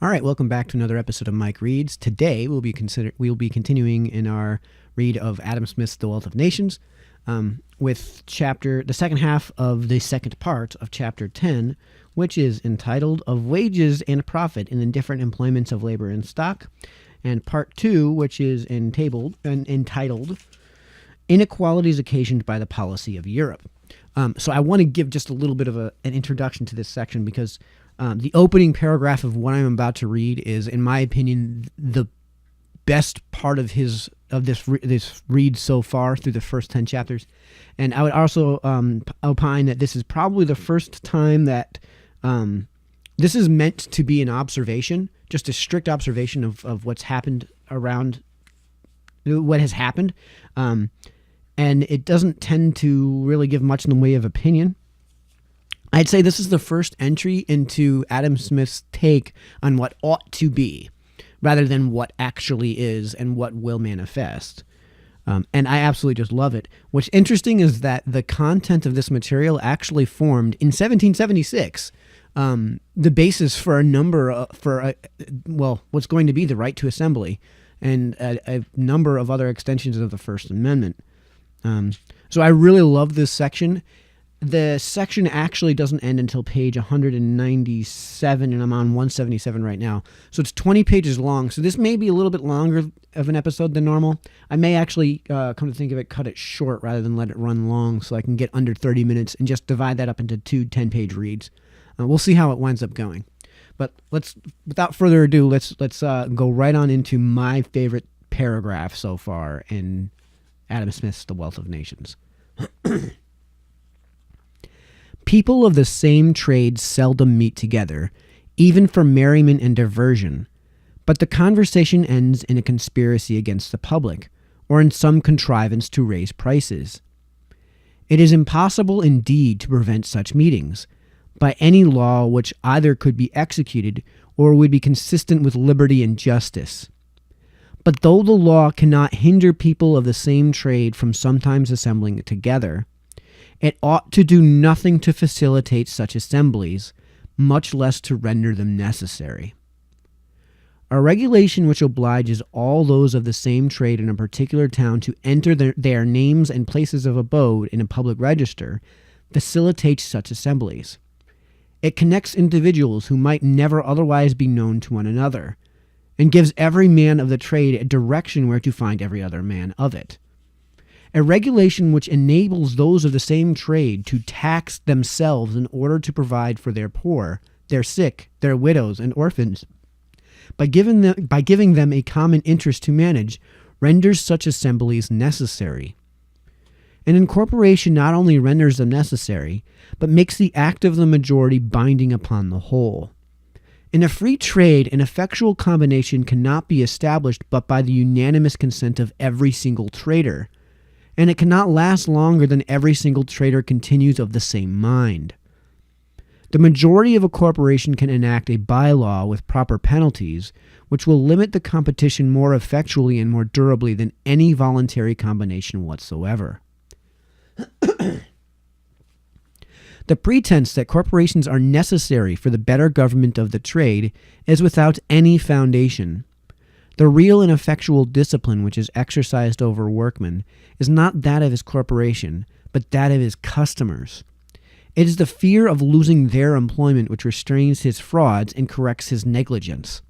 All right, welcome back to another episode of Mike Reads. Today we'll be continuing in our read of Adam Smith's *The Wealth of Nations*, with the second half of the second part of chapter 10, which is entitled "Of Wages and Profit in the Different Employments of Labor and Stock," and part 2, which is entitled "Inequalities Occasioned by the Policy of Europe." So I want to give just a little bit of an introduction to this section because the opening paragraph of what I'm about to read is, in my opinion, the best part of this read so far through the first 10 chapters. And I would also opine that this is probably the first time that this is meant to be an observation, just a strict observation of what's happened around what has happened. And it doesn't tend to really give much in the way of opinion. I'd say this is the first entry into Adam Smith's take on what ought to be, rather than what actually is and what will manifest. And I absolutely just love it. What's interesting is that the content of this material actually formed in 1776, the basis for what's going to be the right to assembly and a number of other extensions of the First Amendment. So I really love this section. The section actually doesn't end until page 197, and I'm on 177 right now. So it's 20 pages long. So this may be a little bit longer of an episode than normal. I may actually, come to think of it, cut it short rather than let it run long so I can get under 30 minutes and just divide that up into two 10-page reads. We'll see how it winds up going. But without further ado, let's go right on into my favorite paragraph so far in Adam Smith's *The Wealth of Nations*. People of the same trade seldom meet together, even for merriment and diversion, but the conversation ends in a conspiracy against the public, or in some contrivance to raise prices. It is impossible indeed to prevent such meetings, by any law which either could be executed or would be consistent with liberty and justice. But though the law cannot hinder people of the same trade from sometimes assembling together, it ought to do nothing to facilitate such assemblies, much less to render them necessary. A regulation which obliges all those of the same trade in a particular town to enter their names and places of abode in a public register facilitates such assemblies. It connects individuals who might never otherwise be known to one another, and gives every man of the trade a direction where to find every other man of it. A regulation which enables those of the same trade to tax themselves in order to provide for their poor, their sick, their widows, and orphans, by giving them a common interest to manage, renders such assemblies necessary. An incorporation not only renders them necessary, but makes the act of the majority binding upon the whole. In a free trade, an effectual combination cannot be established but by the unanimous consent of every single trader, and it cannot last longer than every single trader continues of the same mind. The majority of a corporation can enact a bylaw with proper penalties, which will limit the competition more effectually and more durably than any voluntary combination whatsoever. The pretense that corporations are necessary for the better government of the trade is without any foundation. The real and effectual discipline which is exercised over workmen is not that of his corporation, but that of his customers. It is the fear of losing their employment which restrains his frauds and corrects his negligence.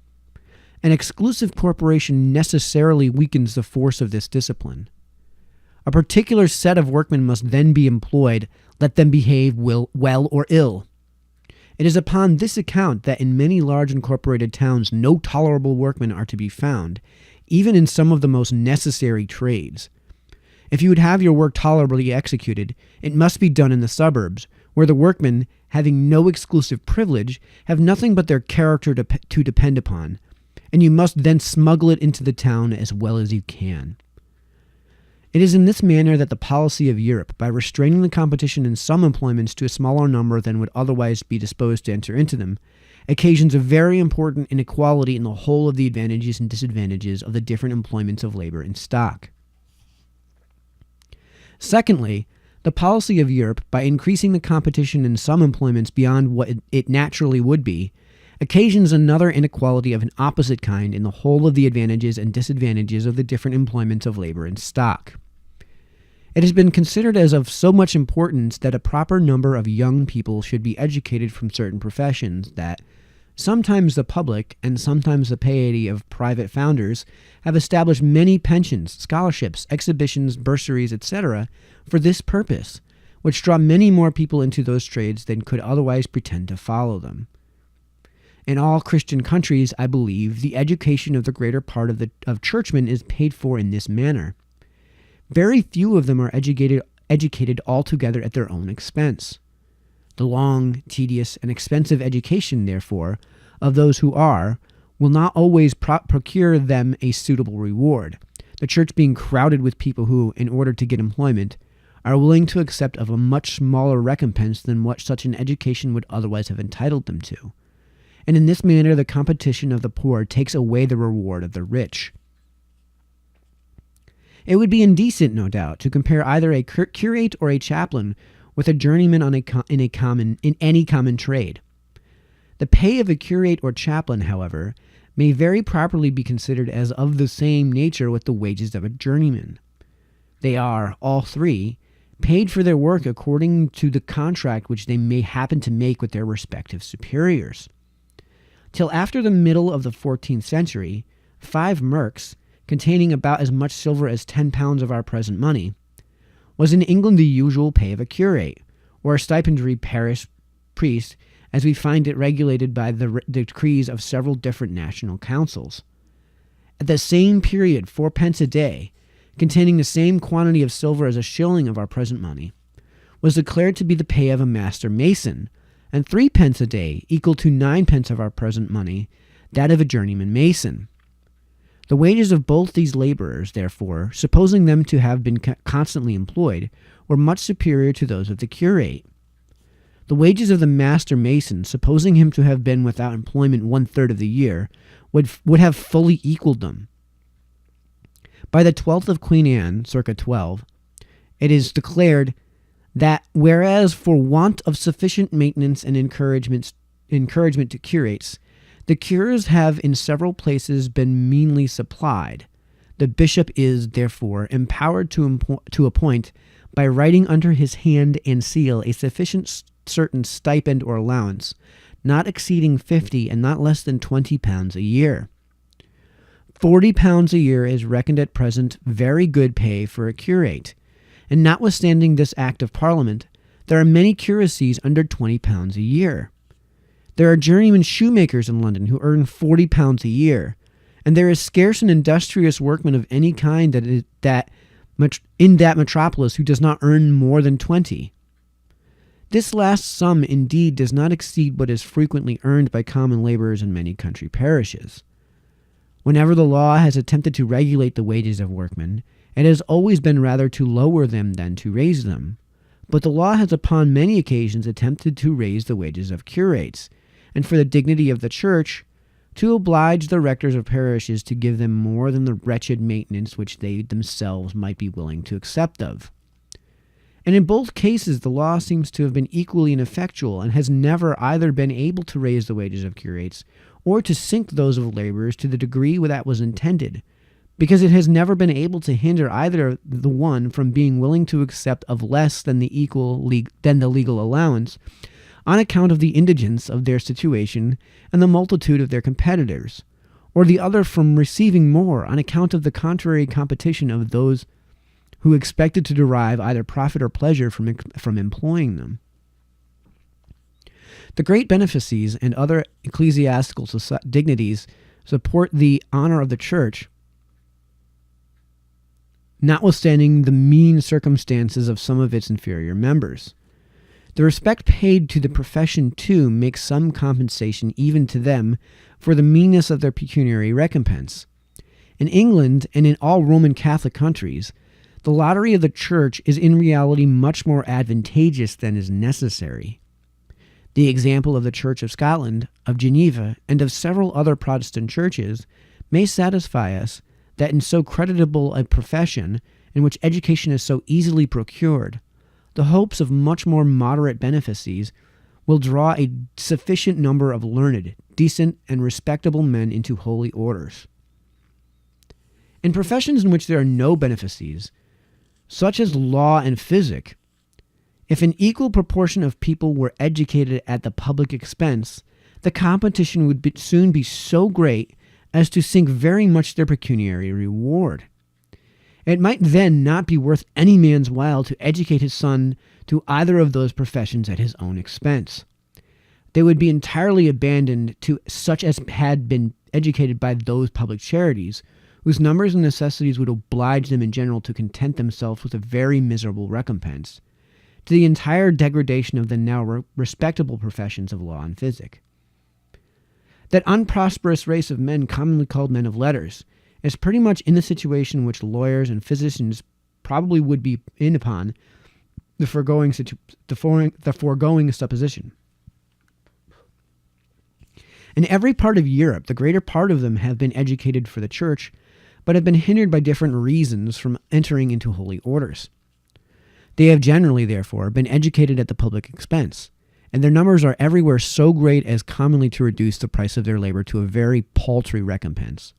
An exclusive corporation necessarily weakens the force of this discipline. A particular set of workmen must then be employed, let them behave well or ill. It is upon this account that in many large incorporated towns no tolerable workmen are to be found, even in some of the most necessary trades. If you would have your work tolerably executed, it must be done in the suburbs, where the workmen, having no exclusive privilege, have nothing but their character to depend upon, and you must then smuggle it into the town as well as you can. It is in this manner that the policy of Europe, by restraining the competition in some employments to a smaller number than would otherwise be disposed to enter into them, occasions a very important inequality in the whole of the advantages and disadvantages of the different employments of labor and stock. Secondly, the policy of Europe, by increasing the competition in some employments beyond what it naturally would be, occasions another inequality of an opposite kind in the whole of the advantages and disadvantages of the different employments of labor and stock. It has been considered as of so much importance that a proper number of young people should be educated from certain professions that sometimes the public and sometimes the piety of private founders have established many pensions, scholarships, exhibitions, bursaries, etc. for this purpose, which draw many more people into those trades than could otherwise pretend to follow them. In all Christian countries, I believe, the education of the greater part of churchmen is paid for in this manner. Very few of them are educated altogether at their own expense. The long, tedious, and expensive education, therefore, of those who are, will not always procure them a suitable reward, the church being crowded with people who, in order to get employment, are willing to accept of a much smaller recompense than what such an education would otherwise have entitled them to. And in this manner the competition of the poor takes away the reward of the rich. It would be indecent, no doubt, to compare either a curate or a chaplain with a journeyman in any common trade. The pay of a curate or chaplain, however, may very properly be considered as of the same nature with the wages of a journeyman. They are, all three, paid for their work according to the contract which they may happen to make with their respective superiors. Till after the middle of the 14th century, 5 merks, containing about as much silver as 10 pounds of our present money, was in England the usual pay of a curate, or a stipendiary parish priest, as we find it regulated by the decrees of several different national councils. At the same period, 4 pence a day, containing the same quantity of silver as a shilling of our present money, was declared to be the pay of a master mason, and 3 pence a day, equal to 9 pence of our present money, that of a journeyman mason. The wages of both these laborers, therefore, supposing them to have been constantly employed, were much superior to those of the curate. The wages of the master mason, supposing him to have been without employment 1/3 of the year, would have fully equaled them. By the 12th of Queen Anne, circa 12, it is declared that whereas for want of sufficient maintenance and encouragement to curates, the cures have in several places been meanly supplied, the bishop is, therefore, empowered to appoint, by writing under his hand and seal, a sufficient certain stipend or allowance, not exceeding 50 and not less than 20 pounds a year. 40 pounds a year is reckoned at present very good pay for a curate, and notwithstanding this Act of Parliament, there are many curacies under 20 pounds a year. There are journeyman shoemakers in London who earn 40 pounds a year, and there is scarce an industrious workman of any kind in that metropolis who does not earn more than 20. This last sum, indeed, does not exceed what is frequently earned by common laborers in many country parishes. Whenever the law has attempted to regulate the wages of workmen, it has always been rather to lower them than to raise them. But the law has upon many occasions attempted to raise the wages of curates, and for the dignity of the church, to oblige the rectors of parishes to give them more than the wretched maintenance which they themselves might be willing to accept of. And in both cases the law seems to have been equally ineffectual, and has never either been able to raise the wages of curates, or to sink those of laborers to the degree that was intended, because it has never been able to hinder either the one from being willing to accept of less than the legal allowance, on account of the indigence of their situation and the multitude of their competitors, or the other from receiving more on account of the contrary competition of those who expected to derive either profit or pleasure from employing them. The great benefices and other ecclesiastical dignities support the honor of the church, notwithstanding the mean circumstances of some of its inferior members. The respect paid to the profession, too, makes some compensation even to them for the meanness of their pecuniary recompense. In England, and in all Roman Catholic countries, the lottery of the church is in reality much more advantageous than is necessary. The example of the Church of Scotland, of Geneva, and of several other Protestant churches may satisfy us that in so creditable a profession, in which education is so easily procured, the hopes of much more moderate benefices will draw a sufficient number of learned, decent, and respectable men into holy orders. In professions in which there are no benefices, such as law and physic, if an equal proportion of people were educated at the public expense, the competition would soon be so great as to sink very much their pecuniary reward. It might then not be worth any man's while to educate his son to either of those professions at his own expense. They would be entirely abandoned to such as had been educated by those public charities, whose numbers and necessities would oblige them in general to content themselves with a very miserable recompense, to the entire degradation of the now respectable professions of law and physic. That unprosperous race of men commonly called men of letters is pretty much in the situation which lawyers and physicians probably would be in upon the foregoing supposition. In every part of Europe, the greater part of them have been educated for the church, but have been hindered by different reasons from entering into holy orders. They have generally, therefore, been educated at the public expense, and their numbers are everywhere so great as commonly to reduce the price of their labor to a very paltry recompense.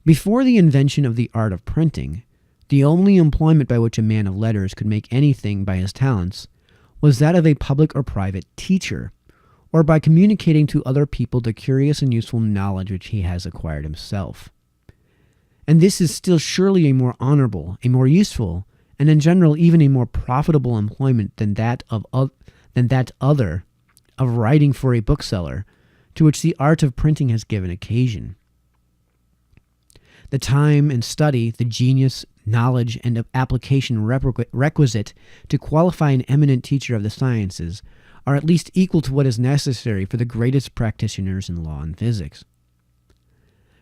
Before the invention of the art of printing, the only employment by which a man of letters could make anything by his talents was that of a public or private teacher, or by communicating to other people the curious and useful knowledge which he has acquired himself. And this is still surely a more honorable, a more useful, and in general even a more profitable employment than that other of writing for a bookseller, to which the art of printing has given occasion. The time and study, the genius, knowledge, and application requisite to qualify an eminent teacher of the sciences are at least equal to what is necessary for the greatest practitioners in law and physics.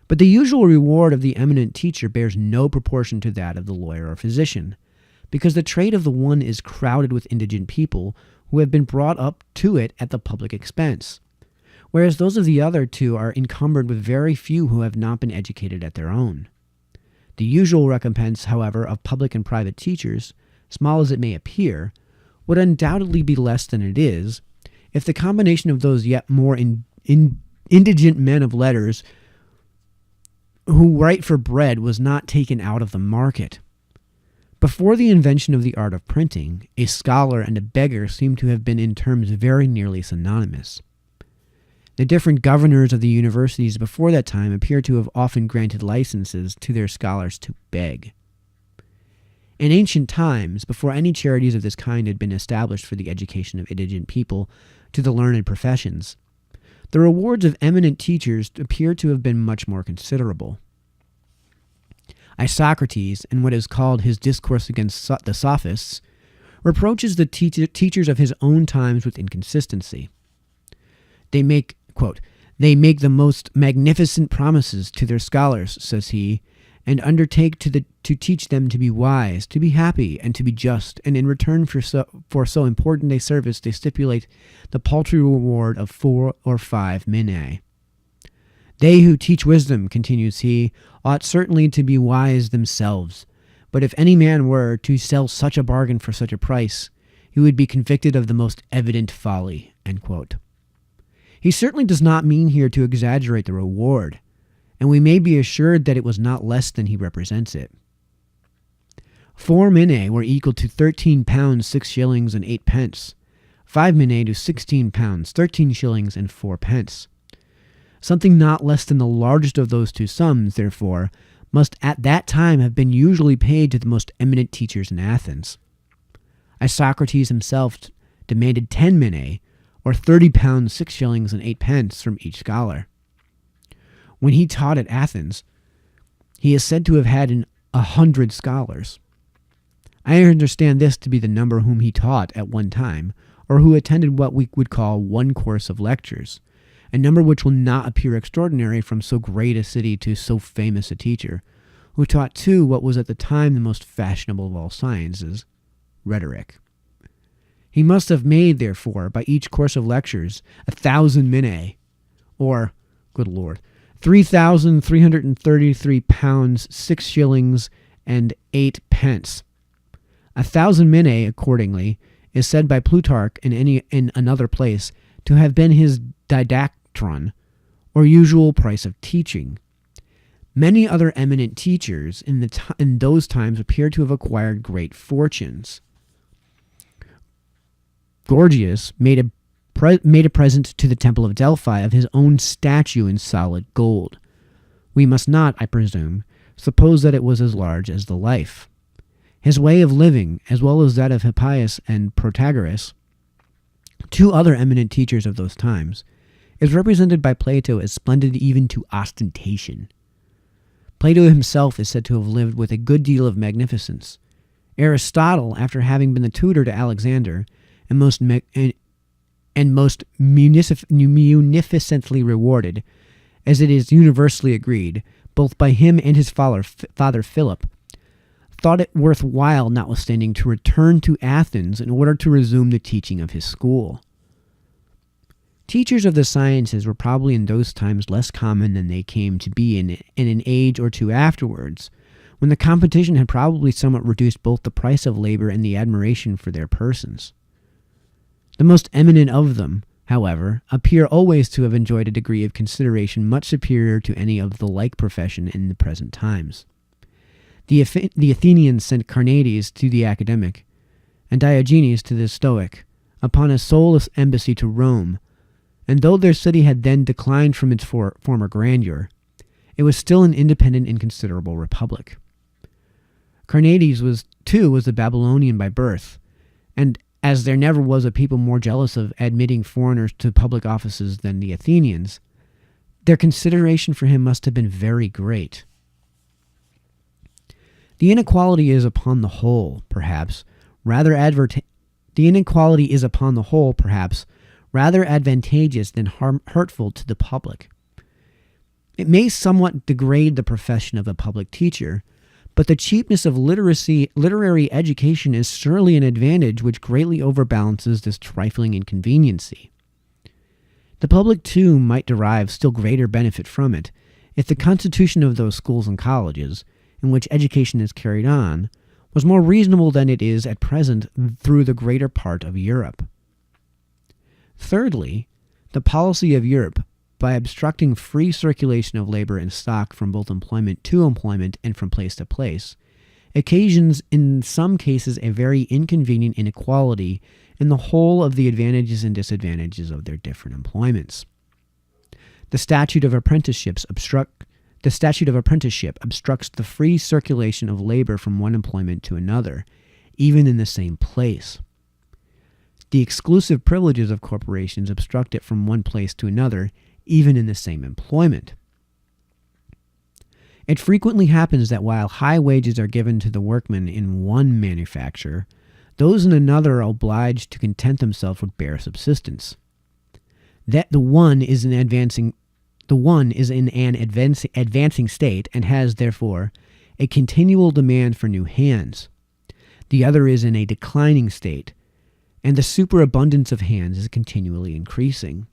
But the usual reward of the eminent teacher bears no proportion to that of the lawyer or physician, because the trade of the one is crowded with indigent people who have been brought up to it at the public expense, whereas those of the other two are encumbered with very few who have not been educated at their own. The usual recompense, however, of public and private teachers, small as it may appear, would undoubtedly be less than it is, if the combination of those yet more indigent men of letters who write for bread was not taken out of the market. Before the invention of the art of printing, a scholar and a beggar seem to have been in terms very nearly synonymous. The different governors of the universities before that time appear to have often granted licenses to their scholars to beg. In ancient times, before any charities of this kind had been established for the education of indigent people to the learned professions, the rewards of eminent teachers appear to have been much more considerable. Isocrates, in what is called his Discourse Against the Sophists, reproaches the teachers of his own times with inconsistency. They make, quote, "They make the most magnificent promises to their scholars," says he, "and undertake to teach them to be wise, to be happy, and to be just, and in return for so important a service they stipulate the paltry reward of 4 or 5 minae. They who teach wisdom," continues he, "ought certainly to be wise themselves, but if any man were to sell such a bargain for such a price, he would be convicted of the most evident folly." End quote. He certainly does not mean here to exaggerate the reward, and we may be assured that it was not less than he represents it. 4 minae were equal to £13 6 shillings and 8 pence, 5 minae to £16 13 shillings and 4 pence. Something not less than the largest of those two sums, therefore, must at that time have been usually paid to the most eminent teachers in Athens. Isocrates himself demanded 10 minae, or £30 6 shillings and 8 pence from each scholar. When he taught at Athens, he is said to have had 100 scholars. I understand this to be the number whom he taught at one time, or who attended what we would call one course of lectures, a number which will not appear extraordinary from so great a city to so famous a teacher, who taught too what was at the time the most fashionable of all sciences, rhetoric. He must have made, therefore, by each course of lectures, 1,000 minae, or, good Lord, £3,333 6 shillings and 8 pence. 1,000 minae, accordingly, is said by Plutarch in another place to have been his didactron, or usual price of teaching. Many other eminent teachers in those times appear to have acquired great fortunes. Gorgias made a present to the Temple of Delphi of his own statue in solid gold. We must not, I presume, suppose that it was as large as the life. His way of living, as well as that of Hippias and Protagoras, two other eminent teachers of those times, is represented by Plato as splendid even to ostentation. Plato himself is said to have lived with a good deal of magnificence. Aristotle, after having been the tutor to Alexander, and most munificently rewarded, as it is universally agreed, both by him and his father Philip, thought it worthwhile, notwithstanding, to return to Athens in order to resume the teaching of his school. Teachers of the sciences were probably in those times less common than they came to be in an age or two afterwards, when the competition had probably somewhat reduced both the price of labor and the admiration for their persons. The most eminent of them, however, appear always to have enjoyed a degree of consideration much superior to any of the like profession in the present times. The Athenians sent Carneades to the academic, and Diogenes to the Stoic, upon a sole embassy to Rome, and though their city had then declined from its former grandeur, it was still an independent and considerable republic. Carneades was a Babylonian by birth, and as there never was a people more jealous of admitting foreigners to public offices than the Athenians, their consideration for him must have been very great. The inequality is upon the whole, perhaps, rather advantageous than hurtful to the public. It may somewhat degrade the profession of a public teacher, but the cheapness of literary education is surely an advantage which greatly overbalances this trifling inconveniency. The public, too, might derive still greater benefit from it, if the constitution of those schools and colleges, in which education is carried on, was more reasonable than it is at present through the greater part of Europe. Thirdly, the policy of Europe, by obstructing free circulation of labor and stock from both employment to employment and from place to place, occasions in some cases a very inconvenient inequality in the whole of the advantages and disadvantages of their different employments. The statute of apprenticeship obstructs the free circulation of labor from one employment to another, even in the same place. The exclusive privileges of corporations obstruct it from one place to another, even in the same employment. It frequently happens that while high wages are given to the workmen in one manufacture, those in another are obliged to content themselves with bare subsistence. That the one is in an advancing state and has, therefore, a continual demand for new hands. The other is in a declining state, and the superabundance of hands is continually increasing.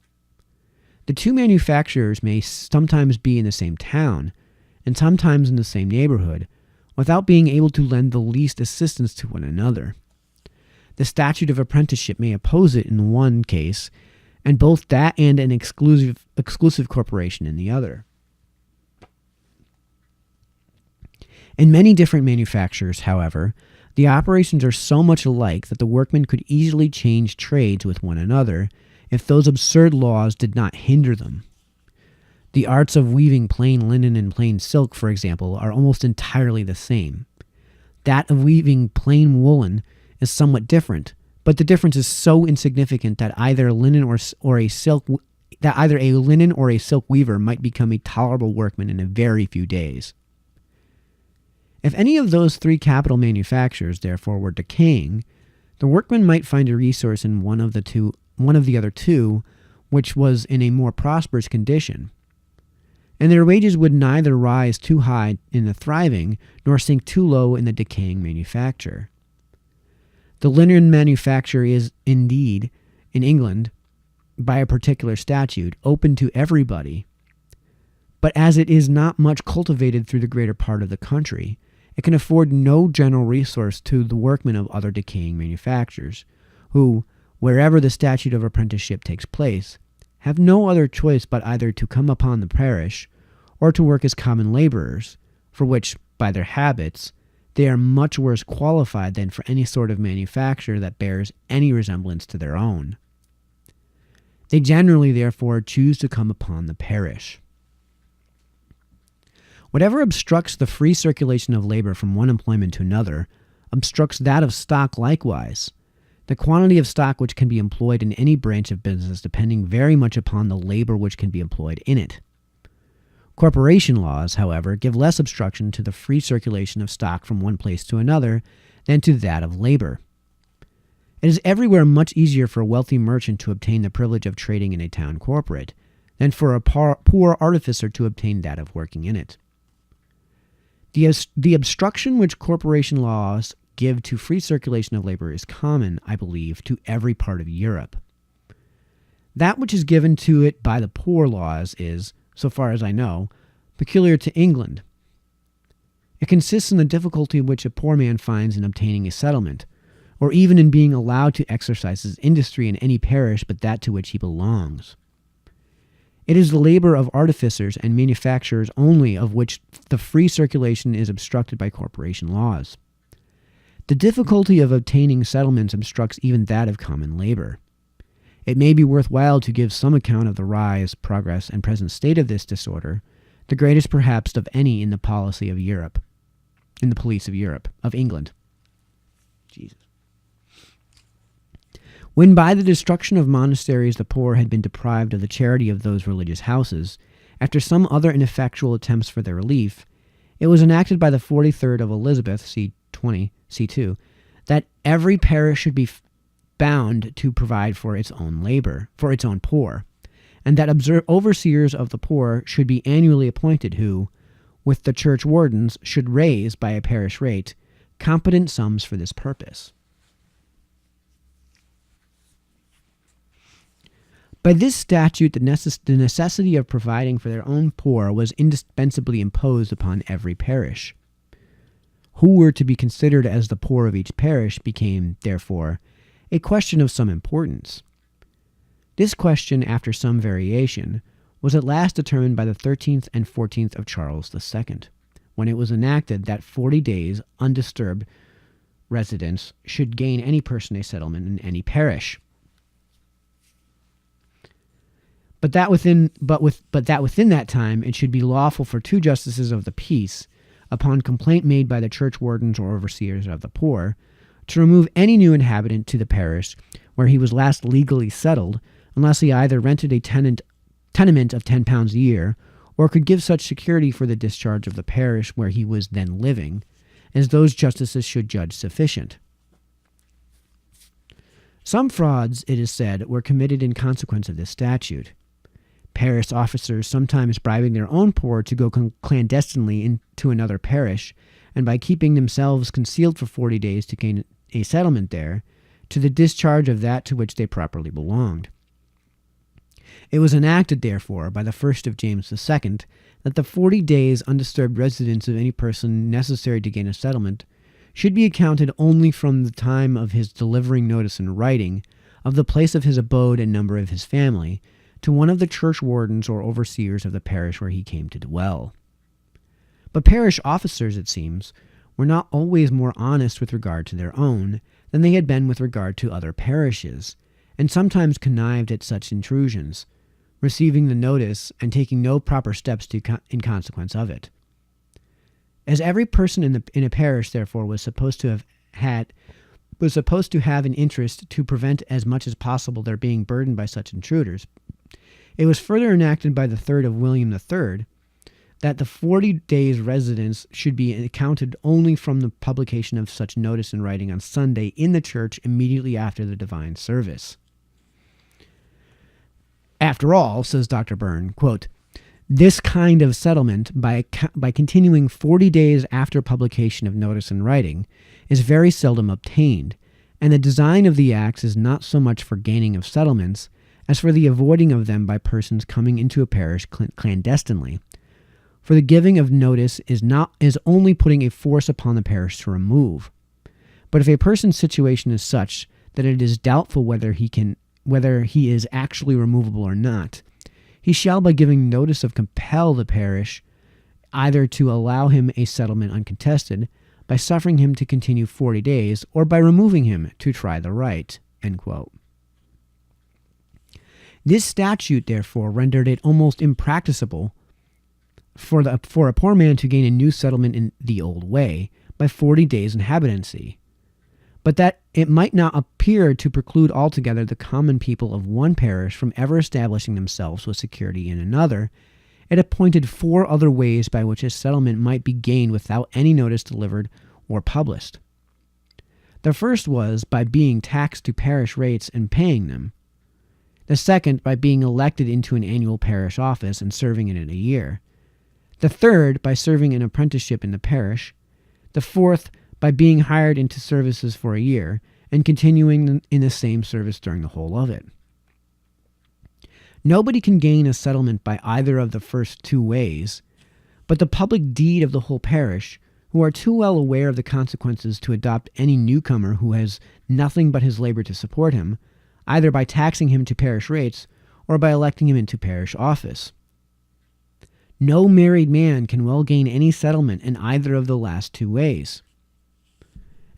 The two manufacturers may sometimes be in the same town, and sometimes in the same neighborhood, without being able to lend the least assistance to one another. The statute of apprenticeship may oppose it in one case, and both that and an exclusive corporation in the other. In many different manufactures, however, the operations are so much alike that the workmen could easily change trades with one another if those absurd laws did not hinder them. The arts of weaving plain linen and plain silk, for example, are almost entirely the same. That of weaving plain woolen is somewhat different, but the difference is so insignificant that either a linen or a silk weaver might become a tolerable workman in a very few days. If any of those three capital manufactures, therefore, were decaying, the workman might find a resource in one of the other two, which was in a more prosperous condition, and their wages would neither rise too high in the thriving nor sink too low in the decaying manufacture. The linen manufacture is, indeed, in England, by a particular statute, open to everybody, but as it is not much cultivated through the greater part of the country, it can afford no general resource to the workmen of other decaying manufactures, who, wherever the statute of apprenticeship takes place, have no other choice but either to come upon the parish or to work as common laborers, for which, by their habits, they are much worse qualified than for any sort of manufacture that bears any resemblance to their own. They generally, therefore, choose to come upon the parish. Whatever obstructs the free circulation of labor from one employment to another obstructs that of stock likewise, the quantity of stock which can be employed in any branch of business depending very much upon the labor which can be employed in it. Corporation laws, however, give less obstruction to the free circulation of stock from one place to another than to that of labor. It is everywhere much easier for a wealthy merchant to obtain the privilege of trading in a town corporate than for a poor artificer to obtain that of working in it. The obstruction which corporation laws give to free circulation of labor is common, I believe, to every part of Europe. That which is given to it by the poor laws is, so far as I know, peculiar to England. It consists in the difficulty which a poor man finds in obtaining a settlement, or even in being allowed to exercise his industry in any parish but that to which he belongs. It is the labor of artificers and manufacturers only of which the free circulation is obstructed by corporation laws. The difficulty of obtaining settlements obstructs even that of common labor. It may be worthwhile to give some account of the rise, progress, and present state of this disorder, the greatest perhaps of any in the policy of Europe, in the police of Europe, of England. Jesus. When by the destruction of monasteries the poor had been deprived of the charity of those religious houses, after some other ineffectual attempts for their relief, it was enacted by the 43rd of Elizabeth, C2, that every parish should be bound to provide for its own labor, for its own poor, and that overseers of the poor should be annually appointed who, with the church wardens, should raise, by a parish rate, competent sums for this purpose. By this statute, the necessity of providing for their own poor was indispensably imposed upon every parish. Who were to be considered as the poor of each parish became, therefore, a question of some importance. This question, after some variation, was at last determined by the 13th and 14th of Charles II, when it was enacted that 40 days undisturbed residence should gain any person a settlement in any parish. But that within that time it should be lawful for two justices of the peace, upon complaint made by the church wardens or overseers of the poor, to remove any new inhabitant to the parish where he was last legally settled, unless he either rented a tenement of £10 a year, or could give such security for the discharge of the parish where he was then living, as those justices should judge sufficient. Some frauds, it is said, were committed in consequence of this statute. Parish officers sometimes bribing their own poor to go clandestinely into another parish, and by keeping themselves concealed for 40 days to gain a settlement there, to the discharge of that to which they properly belonged. It was enacted, therefore, by the 1st of James II, that the 40 days undisturbed residence of any person necessary to gain a settlement should be accounted only from the time of his delivering notice in writing of the place of his abode and number of his family, to one of the church wardens or overseers of the parish where he came to dwell. But parish officers, it seems, were not always more honest with regard to their own than they had been with regard to other parishes, and sometimes connived at such intrusions, receiving the notice and taking no proper steps in consequence of it. As every person in a parish, therefore, was supposed to have an interest to prevent as much as possible their being burdened by such intruders, it was further enacted by the 3rd of William III that the 40 days' residence should be accounted only from the publication of such notice in writing on Sunday in the church immediately after the divine service. After all, says Dr. Byrne, quote, this kind of settlement, by continuing 40 days after publication of notice in writing, is very seldom obtained, and the design of the acts is not so much for gaining of settlements as for the avoiding of them by persons coming into a parish clandestinely. For the giving of notice is only putting a force upon the parish to remove. But if a person's situation is such that it is doubtful whether he is actually removable or not, he shall, by giving notice of compel the parish either to allow him a settlement uncontested, by suffering him to continue 40 days, or by removing him to try the right." End quote. This statute, therefore, rendered it almost impracticable for a poor man to gain a new settlement in the old way by 40 days' inhabitancy. But that it might not appear to preclude altogether the common people of one parish from ever establishing themselves with security in another, it appointed 4 other ways by which a settlement might be gained without any notice delivered or published. The first was by being taxed to parish rates and paying them. The second, by being elected into an annual parish office and serving in it a year. The third, by serving an apprenticeship in the parish. The fourth, by being hired into services for a year and continuing in the same service during the whole of it. Nobody can gain a settlement by either of the first 2 ways, but the public deed of the whole parish, who are too well aware of the consequences to adopt any newcomer who has nothing but his labor to support him, either by taxing him to parish rates or by electing him into parish office. No married man can well gain any settlement in either of the last 2 ways.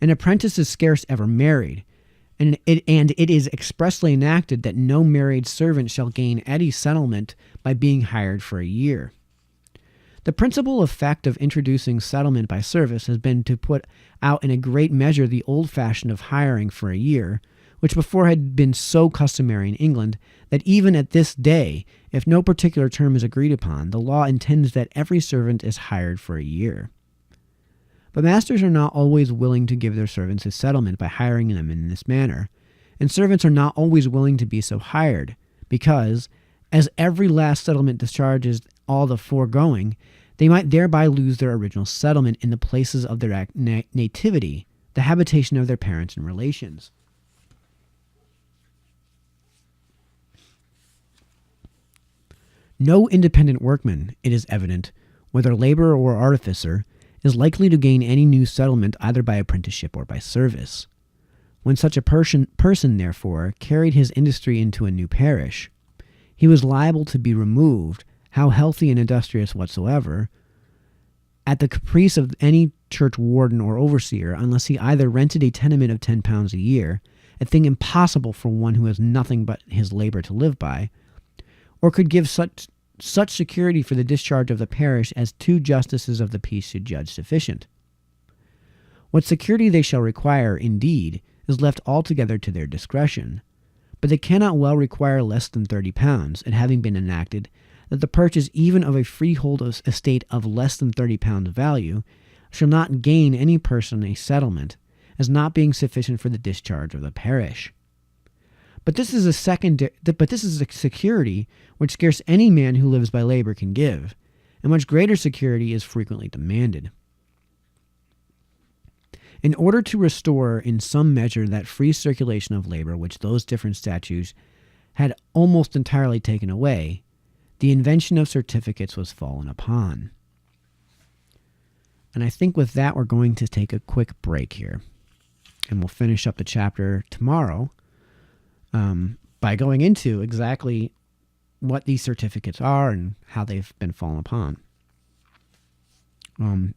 An apprentice is scarce ever married, and it is expressly enacted that no married servant shall gain any settlement by being hired for a year. The principal effect of introducing settlement by service has been to put out in a great measure the old fashion of hiring for a year, which before had been so customary in England that even at this day, if no particular term is agreed upon, the law intends that every servant is hired for a year. But masters are not always willing to give their servants a settlement by hiring them in this manner, and servants are not always willing to be so hired, because, as every last settlement discharges all the foregoing, they might thereby lose their original settlement in the places of their nativity, the habitation of their parents and relations. No independent workman, it is evident, whether laborer or artificer, is likely to gain any new settlement either by apprenticeship or by service. When such a person, therefore, carried his industry into a new parish, he was liable to be removed, how healthy and industrious whatsoever, at the caprice of any church warden or overseer, unless he either rented a tenement of £10 a year, a thing impossible for one who has nothing but his labor to live by, or could give such security for the discharge of the parish as 2 justices of the peace should judge sufficient. What security they shall require, indeed, is left altogether to their discretion, but they cannot well require less than £30, it having been enacted that the purchase even of a freehold estate of less than £30 value shall not gain any person a settlement, as not being sufficient for the discharge of the parish. But this is a security which scarce any man who lives by labor can give, and much greater security is frequently demanded. In order to restore in some measure that free circulation of labor which those different statutes had almost entirely taken away, the invention of certificates was fallen upon. And I think with that we're going to take a quick break here, and we'll finish up the chapter tomorrow by going into exactly what these certificates are and how they've been fallen upon.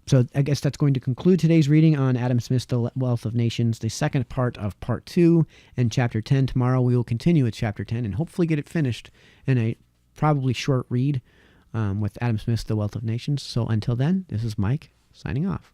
So I guess that's going to conclude today's reading on Adam Smith's The Wealth of Nations, the second part of part 2 and chapter 10. Tomorrow we will continue with chapter 10 and hopefully get it finished in a probably short read with Adam Smith's The Wealth of Nations. So until then, this is Mike signing off.